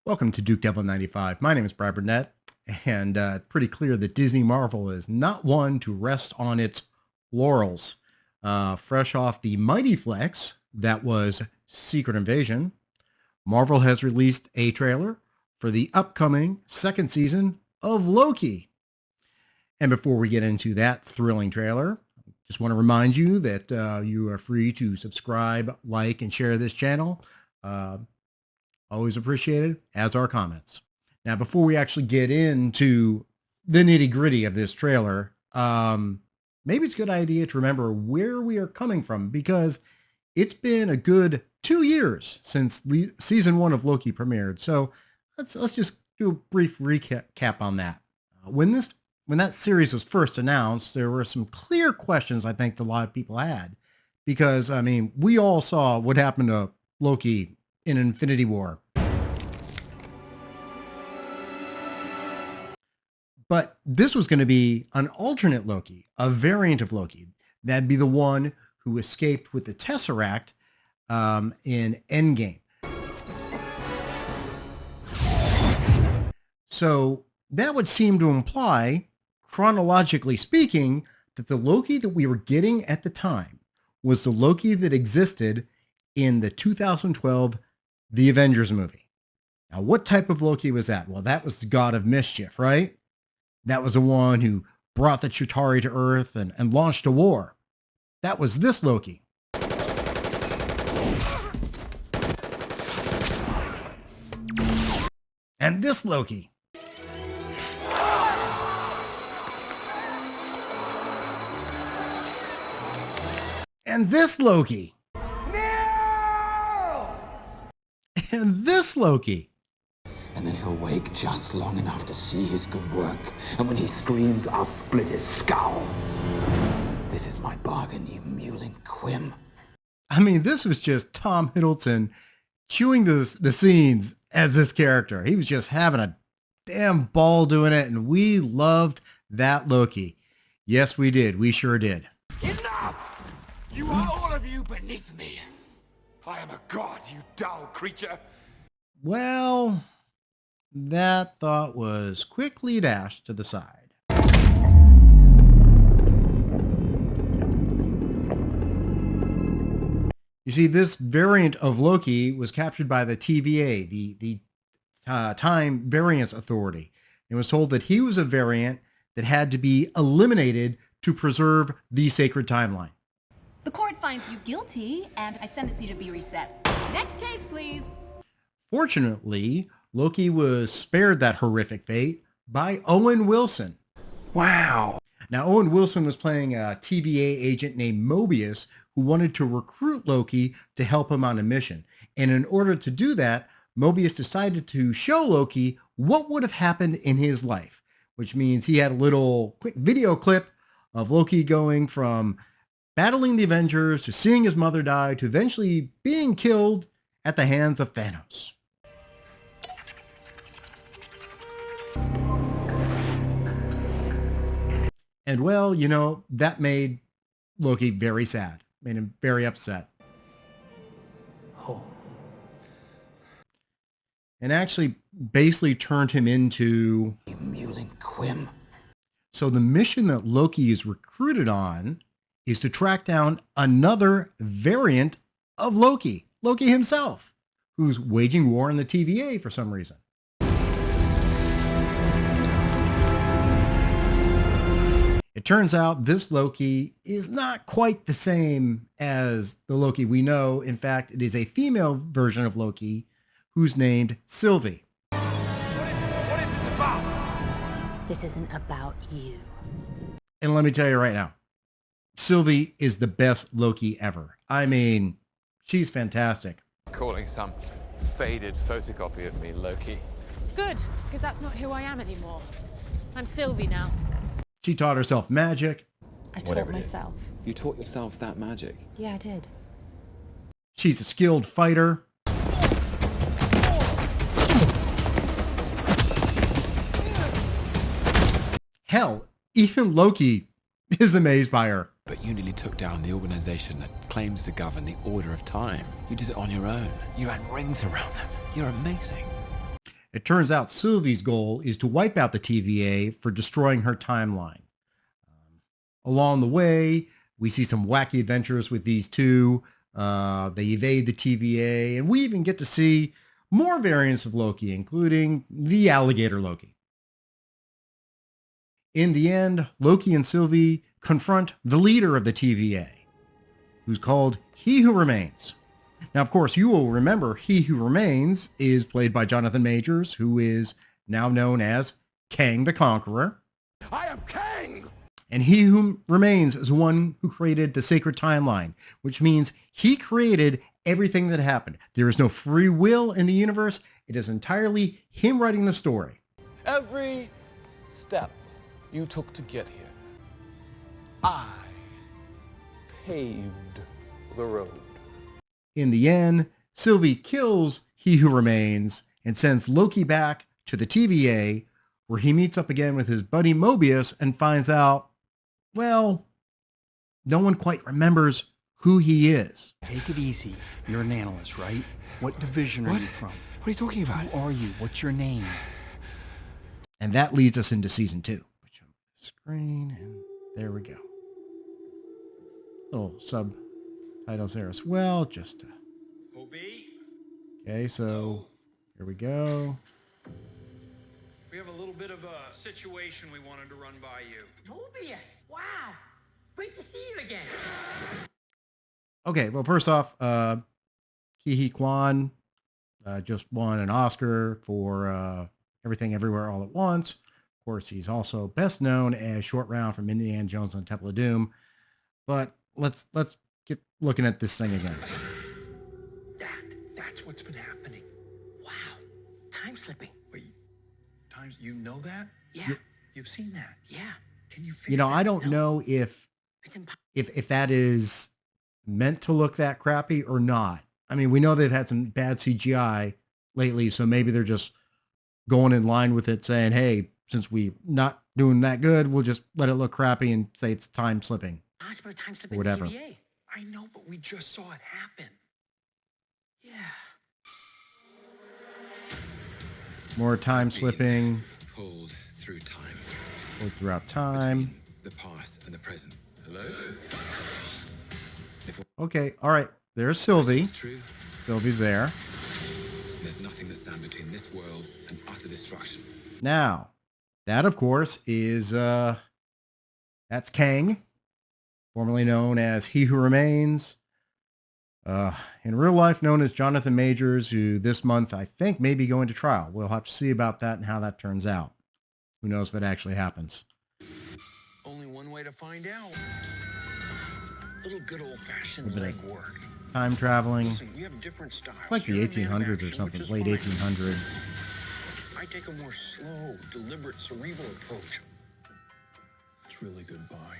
Welcome to Duke Devil 95. My name is Brad Burnett, and it's pretty clear that Disney Marvel is not one to rest on its laurels. Fresh off the mighty flex that was Secret Invasion, Marvel has released a trailer for the upcoming second season of Loki. And before we get into that thrilling trailer, just want to remind you that you are free to subscribe, like, and share this channel. Always appreciated, as are comments. Now, before we actually get into the nitty gritty of this trailer, maybe it's a good idea to remember where we are coming from, because it's been a good 2 years since season 1 of Loki premiered. So let's just do a brief recap on that. When that series was first announced, there were some clear questions I think that a lot of people had, because I mean, we all saw what happened to Loki in Infinity War. But this was going to be an alternate Loki, a variant of Loki. That'd be the one who escaped with the Tesseract in Endgame. So that would seem to imply, chronologically speaking, that the Loki that we were getting at the time was the Loki that existed in the 2012 The Avengers movie. Now, what type of Loki was that? Well, that was the god of mischief, right? That was the one who brought the Chitauri to Earth and launched a war. That was this Loki. And this Loki. And this Loki. No! And this Loki. And then he'll wake just long enough to see his good work. And when he screams, I'll split his skull. This is my bargain, you mewling quim. I mean, this was just Tom Hiddleston chewing the scenes as this character. He was just having a damn ball doing it, and we loved that Loki. Yes, we did. We sure did. Enough! You are all of you beneath me. I am a god, you dull creature. Well, that thought was quickly dashed to the side. You see, this variant of Loki was captured by the TVA, the Time Variance Authority, and was told that he was a variant that had to be eliminated to preserve the sacred timeline. The court finds you guilty, and I sentence you to be reset. Next case, please. Fortunately, Loki was spared that horrific fate by Owen Wilson. Wow. Now, Owen Wilson was playing a TVA agent named Mobius who wanted to recruit Loki to help him on a mission. And in order to do that, Mobius decided to show Loki what would have happened in his life, which means he had a little quick video clip of Loki going from battling the Avengers to seeing his mother die to eventually being killed at the hands of Thanos. And well, you know, that made Loki very sad, made him very upset. Oh. And actually basically turned him into... You mewling quim. So the mission that Loki is recruited on is to track down another variant of Loki, Loki himself, who's waging war in the TVA for some reason. It turns out this Loki is not quite the same as the Loki we know. In fact, it is a female version of Loki who's named Sylvie. What is this about? This isn't about you. And let me tell you right now, Sylvie is the best Loki ever. I mean, she's fantastic. Calling some faded photocopy of me Loki. Good, because that's not who I am anymore. I'm Sylvie now. She taught herself magic. I taught Whatever it is. myself. You taught yourself that magic? Yeah, I did. She's a skilled fighter. Hell, even Loki is amazed by her. But you nearly took down the organization that claims to govern the order of time. You did it on your own. You ran rings around them. You're amazing. It turns out Sylvie's goal is to wipe out the TVA for destroying her timeline. Along the way, we see some wacky adventures with these two. They evade the TVA, and we even get to see more variants of Loki, including the alligator Loki. In the end, Loki and Sylvie confront the leader of the TVA, who's called He Who Remains. Now, of course, you will remember He Who Remains is played by Jonathan Majors, who is now known as Kang the Conqueror. I am Kang! And He Who Remains is the one who created the sacred timeline, which means he created everything that happened. There is no free will in the universe. It is entirely him writing the story. Every step you took to get here, I paved the road. In the end, Sylvie kills He Who Remains and sends Loki back to the TVA, where he meets up again with his buddy Mobius and finds out, well, no one quite remembers who he is. Take it easy. You're an analyst, right? What division are you from? What are you talking about? Who are you? What's your name? And that leads us into season 2. Screen, and there we go. Little subtitles there as well, just to... Okay, so here we go. We have a little bit of a situation we wanted to run by you. Mobius! Wow! Great to see you again! Okay, well, first off, Ki Kwan just won an Oscar for Everything Everywhere All at Once. Of course, he's also best known as Short Round from Indiana Jones and the Temple of Doom. But let's get looking at this thing again. That's what's been happening. Wow! Time slipping. Wait, times you know that? Yeah. You've seen that? Yeah. Can you fix You know, that? I don't know if that is meant to look that crappy or not. I mean, we know they've had some bad CGI lately, so maybe they're just going in line with it, saying, hey, since we're not doing that good, we'll just let it look crappy and say it's time slipping. Time slipping. Whatever. TVA. I know, but we just saw it happen. Yeah. More time slipping. Pulled through time. Pulled throughout time. The past and the present. Hello? Okay, all right. There's Sylvie. True. Sylvie's there. There's nothing to stand between this world and utter destruction. Now, that, of course, is that's Kang, formerly known as He Who Remains. In real life, known as Jonathan Majors, who this month, I think, may be going to trial. We'll have to see about that and how that turns out. Who knows if it actually happens. Only one way to find out. Little good old-fashioned legwork. Time traveling. Listen, we have different styles. It's like the You're a man of 1800s or action, something, which is late fine. 1800s. I take a more slow, deliberate, cerebral approach. It's really goodbye.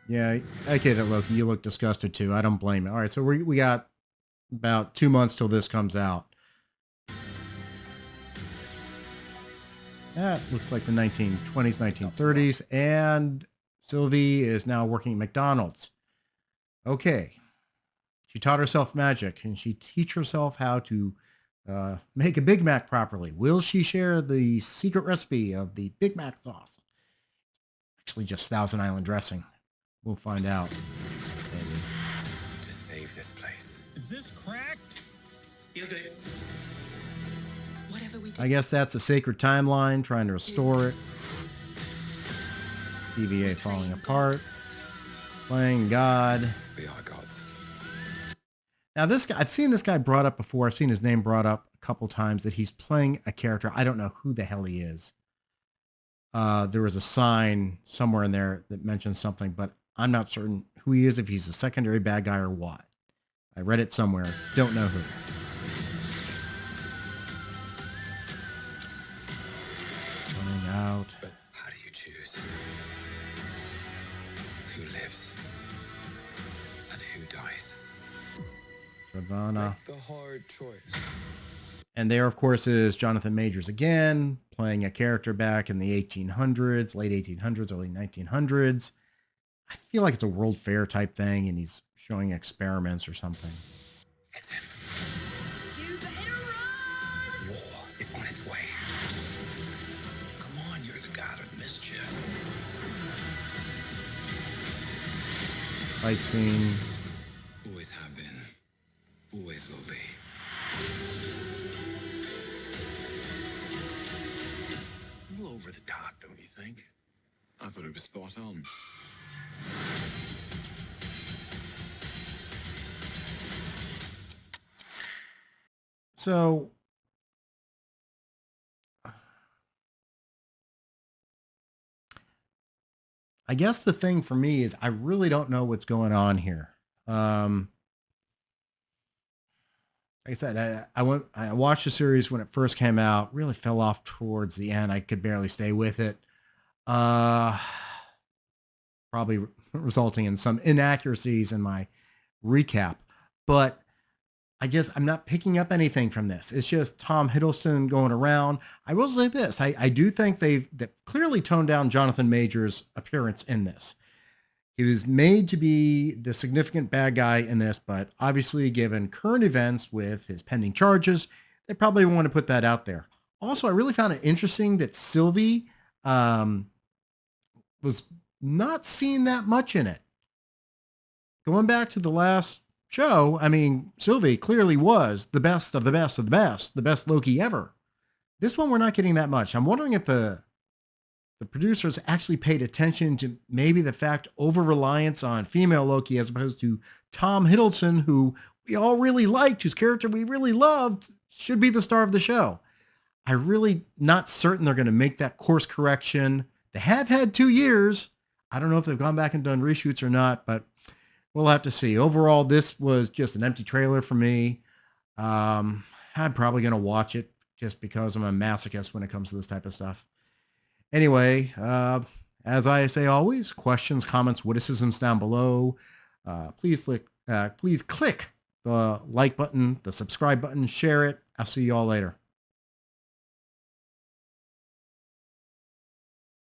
Yeah, I get it, Loki. You look disgusted too. I don't blame you. All right, so we got about 2 months till this comes out. That looks like the 1920s, 1930s, and Sylvie is now working at McDonald's. Okay. She taught herself magic. Can she teach herself how to make a Big Mac properly? Will she share the secret recipe of the Big Mac sauce? Actually, just Thousand Island dressing. We'll find out. Maybe. To save this place. Is this cracked? Is it? Whatever we do. I guess that's a sacred timeline, trying to restore it. TVA falling apart. Playing God. We are gods. Now this guy, I've seen this guy brought up before. I've seen his name brought up a couple times that he's playing a character. I don't know who the hell he is. There was a sign somewhere in there that mentions something, but I'm not certain who he is, if he's a secondary bad guy or what. I read it somewhere. Don't know who. Running out. But how do you choose? Who lives? And who dies? Ravana. The hard choice. And there, of course, is Jonathan Majors again, playing a character back in the 1800s, late 1800s, early 1900s. I feel like it's a World Fair type thing, and he's showing experiments or something. It's him. You better run! War is on its way. Fight scene. Always have been. Always will be. A little over the top, don't you think? I thought it was spot on. So I guess the thing for me is I really don't know what's going on here. Um, like I said, I watched the series when it first came out, really fell off towards the end. I could barely stay with it. Uh, Probably resulting in some inaccuracies in my recap. But I guess I'm not picking up anything from this. It's just Tom Hiddleston going around. I will say this: I do think they've clearly toned down Jonathan Majors' appearance in this. He was made to be the significant bad guy in this, but obviously, given current events with his pending charges, they probably want to put that out there. Also, I really found it interesting that Sylvie was not seen that much in it. Going back to the last show, I mean, Sylvie clearly was the best of the best of the best, the best Loki ever. This one, we're not getting that much. I'm wondering if the producers actually paid attention to maybe the fact over-reliance on female Loki as opposed to Tom Hiddleston, who we all really liked, whose character we really loved, should be the star of the show. I'm really not certain they're going to make that course correction. They have had 2 years. I don't know if they've gone back and done reshoots or not, but we'll have to see. Overall, this was just an empty trailer for me. I'm probably going to watch it just because I'm a masochist when it comes to this type of stuff. Anyway, as I say always, questions, comments, witticisms down below. Please click the like button, the subscribe button, share it. I'll see you all later.